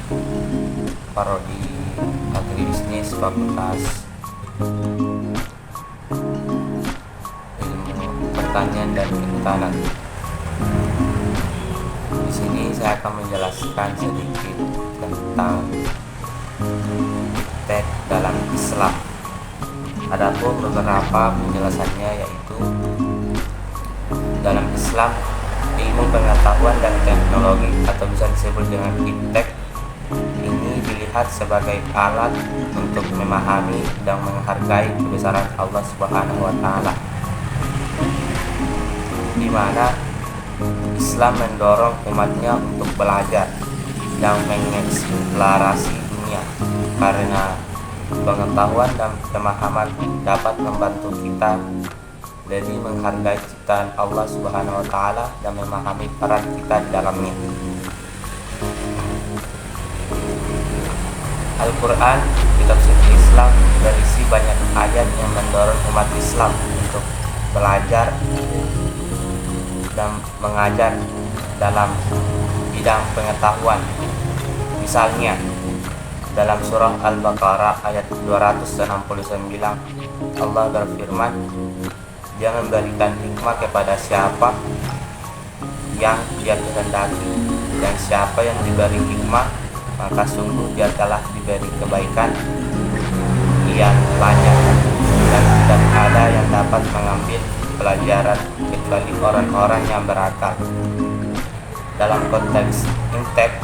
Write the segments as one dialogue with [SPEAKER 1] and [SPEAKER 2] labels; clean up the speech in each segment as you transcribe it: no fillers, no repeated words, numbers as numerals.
[SPEAKER 1] Prodi Agribisnis Fakultas Ilmu Pertanian dan Kehutanan. Di sini saya akan menjelaskan sedikit tentang iptek dalam Islam. Adapun beberapa penjelasannya yaitu dalam Islam, ilmu pengetahuan dan teknologi atau bisa disebut dengan iptek ini dilihat sebagai alat untuk memahami dan menghargai kebesaran Allah Subhanahu wa taala, di mana Islam mendorong umatnya untuk belajar dan mengeksplorasi dunia, karena pengetahuan dan pemahaman dapat membantu kita lebih menghargai ciptaan Allah Subhanahu wa taala dan memahami peran kita di dalamnya. Al-Quran, kitab suci Islam, berisi banyak ayat yang mendorong umat Islam untuk belajar dan mengajar dalam bidang pengetahuan. Misalnya, dalam surah Al-Baqarah ayat 269, Allah berfirman, Dia memberikan hikmah kepada siapa yang Dia kehendaki, dan siapa yang diberi hikmah, maka sungguh dia telah diberi kebaikan yang banyak, dan tidak ada yang dapat mengambil pelajaran kecuali orang-orang yang berakal. Dalam konteks iptek,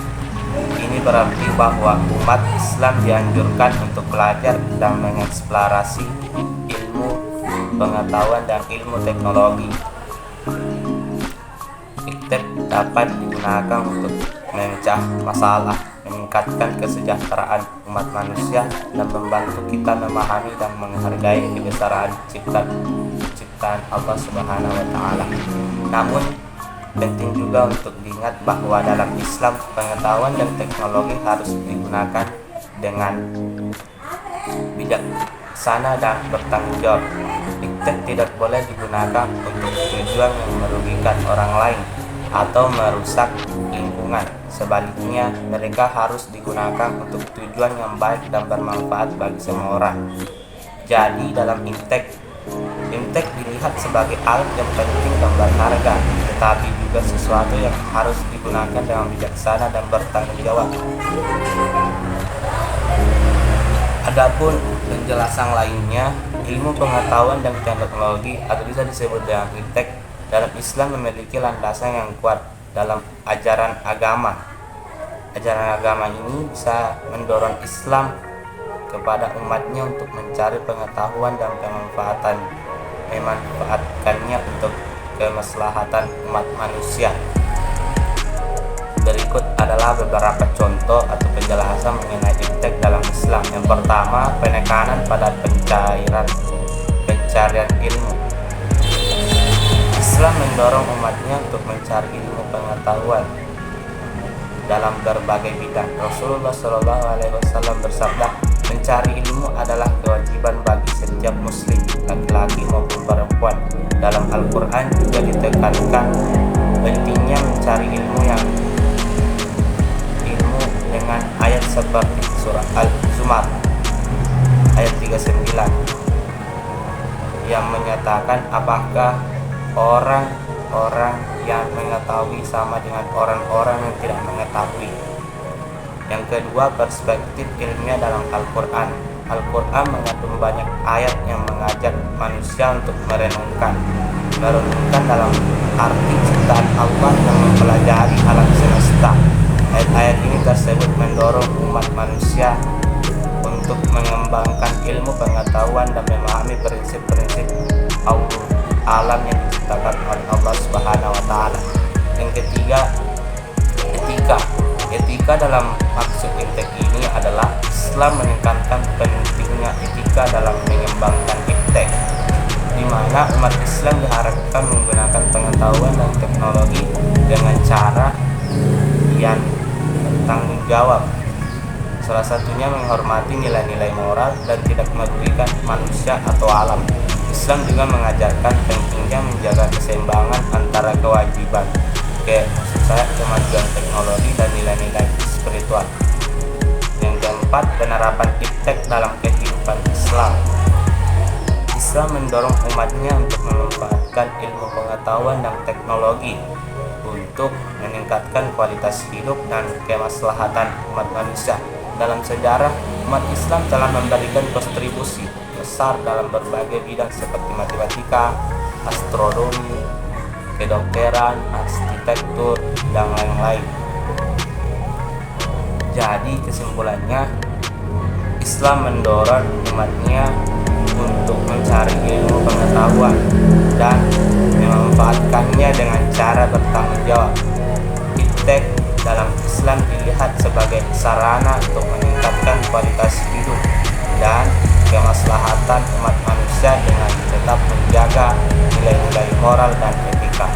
[SPEAKER 1] ini berarti bahwa umat Islam dianjurkan untuk belajar dan mengeksplorasi ilmu pengetahuan dan ilmu teknologi. Iptek dapat digunakan untuk memecah masalah, meningkatkan kesejahteraan umat manusia, dan membantu kita memahami dan menghargai kebesaran ciptaan Allah Subhanahu wa taala. Namun penting juga untuk diingat bahwa dalam Islam pengetahuan dan teknologi harus digunakan dengan bijaksana dan bertanggung jawab. Iptek tidak boleh digunakan untuk tujuan yang merugikan orang lain atau merusak lingkungan. Sebaliknya, mereka harus digunakan untuk tujuan yang baik dan bermanfaat bagi semua orang. Jadi dalam iptek dilihat sebagai alat yang penting dan berharga, tetapi juga sesuatu yang harus digunakan dengan bijaksana dan bertanggung jawab. Adapun penjelasan lainnya, ilmu pengetahuan dan teknologi atau bisa disebut dengan iptek dalam Islam memiliki landasan yang kuat dalam ajaran agama. Ajaran agama ini bisa mendorong Islam kepada umatnya untuk mencari pengetahuan dan memanfaatkannya untuk kemaslahatan umat manusia. Berikut adalah beberapa contoh atau penjelasan mengenai iptek dalam Islam. Yang pertama, penekanan pada pencarian ilmu. Islam mendorong umatnya untuk mencari ilmu pengetahuan dalam berbagai bidang. Rasulullah SAW bersabda, mencari ilmu adalah kewajiban bagi setiap muslim, laki-laki maupun perempuan. Dalam Al-Quran juga ditekankan pentingnya mencari ilmu dengan ayat seperti surah Al-Zumar ayat 39 yang menyatakan apakah orang-orang yang mengetahui sama dengan orang-orang yang tidak mengetahui. Yang kedua, perspektif ilmiah dalam Al-Quran. Al-Quran mengandung banyak ayat yang mengajak manusia untuk merenungkan dalam arti ciptaan Allah dan mempelajari alam semesta. Ayat-ayat ini tersebut mendorong umat manusia untuk mengembangkan ilmu pengetahuan dan memahami prinsip-prinsip alam yang diciptakan oleh Allah Subhanahu wa taala. Yang ketiga, etika dalam maksud iptek ini adalah Islam menekankan pentingnya etika dalam mengembangkan iptek, di mana umat Islam diharapkan menggunakan pengetahuan dan teknologi dengan cara yang bertanggung jawab. Salah satunya menghormati nilai-nilai moral dan tidak merugikan manusia atau alam. Islam juga mengajarkan pentingnya menjaga keseimbangan antara kemajuan teknologi dan nilai-nilai spiritual. keempat, penerapan iptek dalam kehidupan Islam. Islam mendorong umatnya untuk memanfaatkan ilmu pengetahuan dan teknologi untuk meningkatkan kualitas hidup dan kemaslahatan umat manusia. Dalam sejarah, umat Islam telah memberikan kontribusi besar dalam berbagai bidang seperti matematika, astronomi, kedokteran, arsitektur, dan lain-lain. Jadi kesimpulannya, Islam mendorong umatnya untuk mencari ilmu pengetahuan dan memanfaatkannya dengan cara bertanggung jawab. Iptek dalam Islam dilihat sebagai sarana untuk meningkatkan kualitas hidup dan kemaslahatan umat manusia dengan tetap menjaga nilai-nilai moral dan etika.